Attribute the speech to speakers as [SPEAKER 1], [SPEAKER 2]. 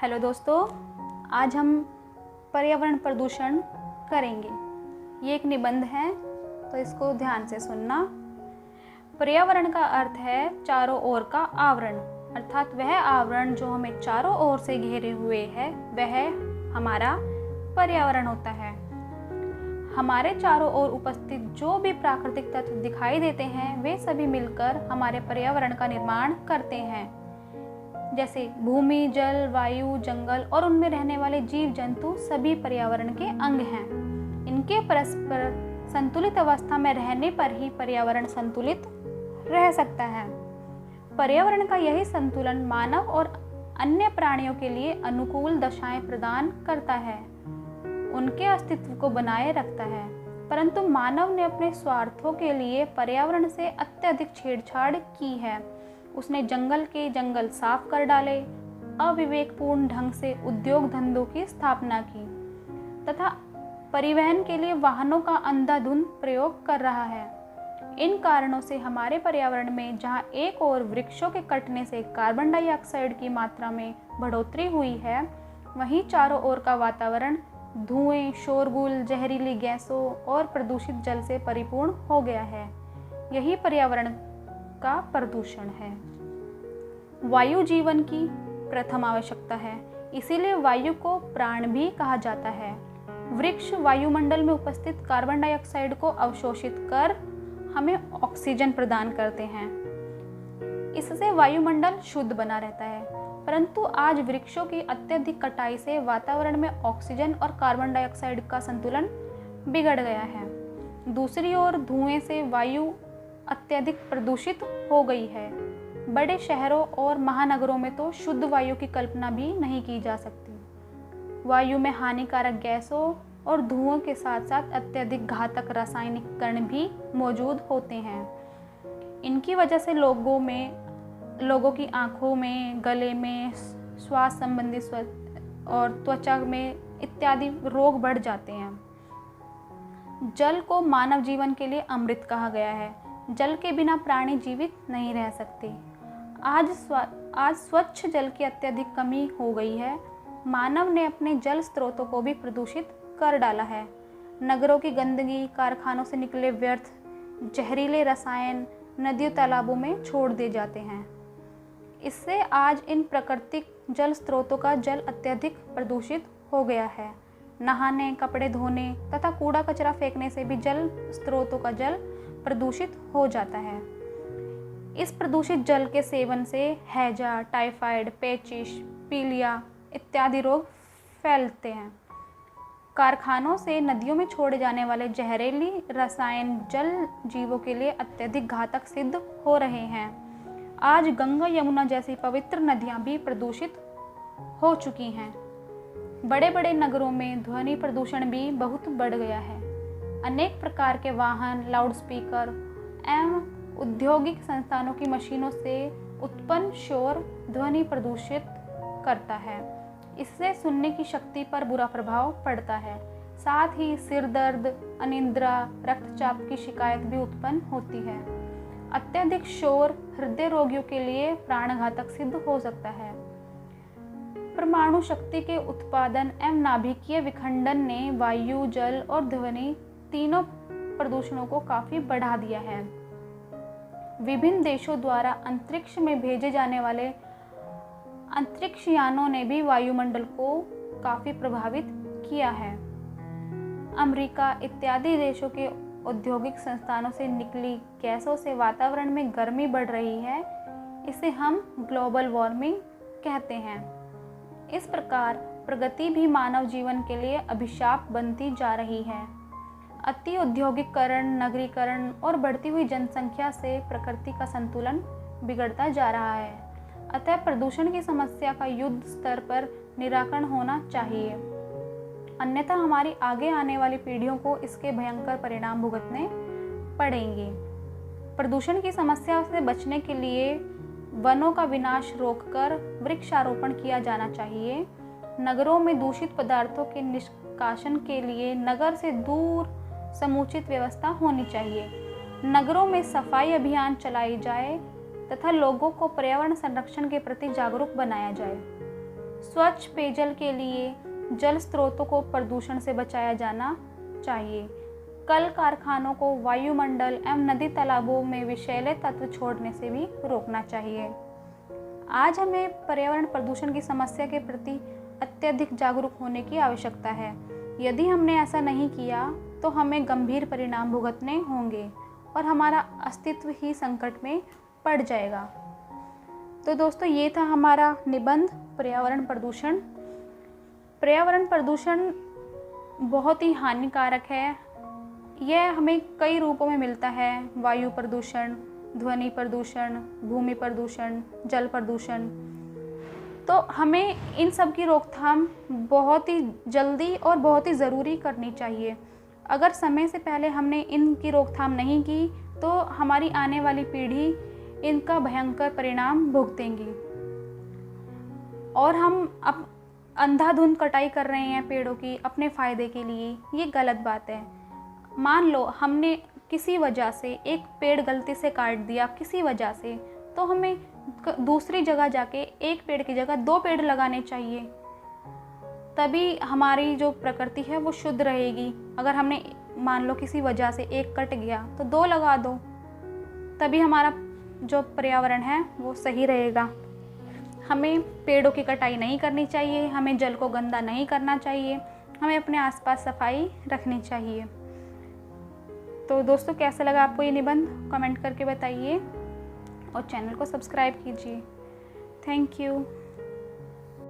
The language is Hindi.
[SPEAKER 1] हेलो दोस्तों, आज हम पर्यावरण प्रदूषण करेंगे। ये एक निबंध है, तो इसको ध्यान से सुनना। पर्यावरण का अर्थ है चारों ओर का आवरण, अर्थात वह आवरण जो हमें चारों ओर से घेरे हुए है वह हमारा पर्यावरण होता है। हमारे चारों ओर उपस्थित जो भी प्राकृतिक तत्व दिखाई देते हैं वे सभी मिलकर हमारे पर्यावरण का निर्माण करते हैं, जैसे भूमि, जल, वायु, जंगल और उनमें रहने वाले जीव जंतु सभी पर्यावरण के अंग हैं। इनके परस्पर संतुलित अवस्था में रहने पर ही पर्यावरण संतुलित रह सकता है। पर्यावरण का यही संतुलन मानव और अन्य प्राणियों के लिए अनुकूल दशाएं प्रदान करता है, उनके अस्तित्व को बनाए रखता है। परंतु मानव ने अपने स्वार्थों के लिए पर्यावरण से अत्यधिक छेड़छाड़ की है। उसने जंगल के जंगल साफ कर डाले, अविवेकपूर्ण ढंग से उद्योग धंधों की स्थापना की तथा परिवहन के लिए वाहनों का अंधाधुंध प्रयोग कर रहा है। इन कारणों से हमारे पर्यावरण में जहां एक ओर वृक्षों के कटने से कार्बन डाइऑक्साइड की मात्रा में बढ़ोतरी हुई है, वहीं चारों ओर का वातावरण धुएं, शोरगुल, जहरीली गैसों और प्रदूषित जल से परिपूर्ण हो गया है। यही पर्यावरण का प्रदूषण है। वायु जीवन की प्रथम आवश्यकता है, इसीलिए वायु को प्राण भी कहा जाता है। वृक्ष वायुमंडल में उपस्थित कार्बन डाइऑक्साइड को अवशोषित कर हमें ऑक्सीजन प्रदान करते हैं। इससे वायुमंडल शुद्ध बना रहता है। परंतु आज वृक्षों की अत्यधिक कटाई से वातावरण में ऑक्सीजन और कार्बन डाइऑक्साइड का संतुलन बिगड़ गया है। दूसरी ओर धुएं से वायु अत्यधिक प्रदूषित हो गई है। बड़े शहरों और महानगरों में तो शुद्ध वायु की कल्पना भी नहीं की जा सकती। वायु में हानिकारक गैसों और धुओं के साथ साथ अत्यधिक घातक रासायनिक कण भी मौजूद होते हैं। इनकी वजह से लोगों की आंखों में, गले में, श्वास संबंधी और त्वचा में इत्यादि रोग बढ़ जाते हैं। जल को मानव जीवन के लिए अमृत कहा गया है। जल के बिना प्राणी जीवित नहीं रह सकते। आज स्वच्छ जल की अत्यधिक कमी हो गई है। मानव ने अपने जल स्रोतों को भी प्रदूषित कर डाला है। नगरों की गंदगी, कारखानों से निकले व्यर्थ जहरीले रसायन नदियों तालाबों में छोड़ दिए जाते हैं। इससे आज इन प्राकृतिक जल स्रोतों का जल अत्यधिक प्रदूषित हो गया है। नहाने, कपड़े धोने तथा कूड़ा कचरा फेंकने से भी जल स्रोतों का जल प्रदूषित हो जाता है। इस प्रदूषित जल के सेवन से हैजा, टाइफाइड, पेचिश, पीलिया इत्यादि रोग फैलते हैं। कारखानों से नदियों में छोड़े जाने वाले जहरीली रसायन जल जीवों के लिए अत्यधिक घातक सिद्ध हो रहे हैं। आज गंगा, यमुना जैसी पवित्र नदियां भी प्रदूषित हो चुकी हैं। बड़े बड़े नगरों में ध्वनि प्रदूषण भी बहुत बढ़ गया है। अनेक प्रकार के वाहन, लाउडस्पीकर एवं औद्योगिक संस्थानों की मशीनों से उत्पन्न शोर ध्वनि प्रदूषित करता है। इससे सुनने की शक्ति पर बुरा प्रभाव पड़ता है। साथ ही सिर दर्द, अनिद्रा, रक्तचाप की शिकायत भी उत्पन्न होती है। अत्यधिक शोर हृदय रोगियों के लिए प्राणघातक सिद्ध हो सकता है। परमाणु शक्ति के उत्पादन एवं नाभिकीय विखंडन ने वायु, जल और ध्वनि तीनों प्रदूषणों को काफी बढ़ा दिया है। विभिन्न देशों द्वारा अंतरिक्ष में भेजे जाने वाले अंतरिक्ष यानों ने भी वायुमंडल को काफी प्रभावित किया है। अमेरिका इत्यादि देशों के औद्योगिक संस्थानों से निकली गैसों से वातावरण में गर्मी बढ़ रही है। इसे हम ग्लोबल वार्मिंग कहते हैं। इस प्रकार प्रगति भी मानव जीवन के लिए अभिशाप बनती जा रही है। अति औद्योगिकरण, नगरीकरण और बढ़ती हुई जनसंख्या से प्रकृति का संतुलन बिगड़ता जा रहा है। अतः प्रदूषण की समस्या का युद्ध स्तर पर निराकरण होना चाहिए, अन्यथा हमारी आगे आने वाली पीढ़ियों को इसके भयंकर परिणाम भुगतने पड़ेंगे। प्रदूषण की समस्या से बचने के लिए वनों का विनाश रोककर वृक्षारोपण किया जाना चाहिए। नगरों में दूषित पदार्थों के निष्कासन के लिए नगर से दूर समुचित व्यवस्था होनी चाहिए। नगरों में सफाई अभियान चलाई जाए तथा लोगों को पर्यावरण संरक्षण के प्रति जागरूक बनाया जाए। स्वच्छ पेयजल के लिए जल स्रोतों को प्रदूषण से बचाया जाना चाहिए। कल कारखानों को वायुमंडल एवं नदी तालाबों में विषैले तत्व छोड़ने से भी रोकना चाहिए। आज हमें पर्यावरण प्रदूषण की समस्या के प्रति अत्यधिक जागरूक होने की आवश्यकता है। यदि हमने ऐसा नहीं किया तो हमें गंभीर परिणाम भुगतने होंगे और हमारा अस्तित्व ही संकट में पड़ जाएगा। तो दोस्तों, ये था हमारा निबंध पर्यावरण प्रदूषण। पर्यावरण प्रदूषण बहुत ही हानिकारक है। यह हमें कई रूपों में मिलता है। वायु प्रदूषण, ध्वनि प्रदूषण, भूमि प्रदूषण, जल प्रदूषण। तो हमें इन सब की रोकथाम बहुत ही जल्दी और बहुत ही ज़रूरी करनी चाहिए। अगर समय से पहले हमने इनकी रोकथाम नहीं की तो हमारी आने वाली पीढ़ी इनका भयंकर परिणाम भुगतेंगी। और हम अब अंधाधुंध कटाई कर रहे हैं पेड़ों की अपने फ़ायदे के लिए, ये गलत बात है। मान लो हमने किसी वजह से एक पेड़ गलती से काट दिया किसी वजह से, तो हमें दूसरी जगह जाके एक पेड़ की जगह 2 पेड़ लगाने चाहिए। तभी हमारी जो प्रकृति है वो शुद्ध रहेगी। अगर हमने मान लो किसी वजह से एक कट गया तो 2 लगा दो, तभी हमारा जो पर्यावरण है वो सही रहेगा। हमें पेड़ों की कटाई नहीं करनी चाहिए, हमें जल को गंदा नहीं करना चाहिए, हमें अपने आसपास सफाई रखनी चाहिए। तो दोस्तों, कैसा लगा आपको ये निबंध? कमेंट करके बताइए और चैनल को सब्सक्राइब कीजिए। Thank you.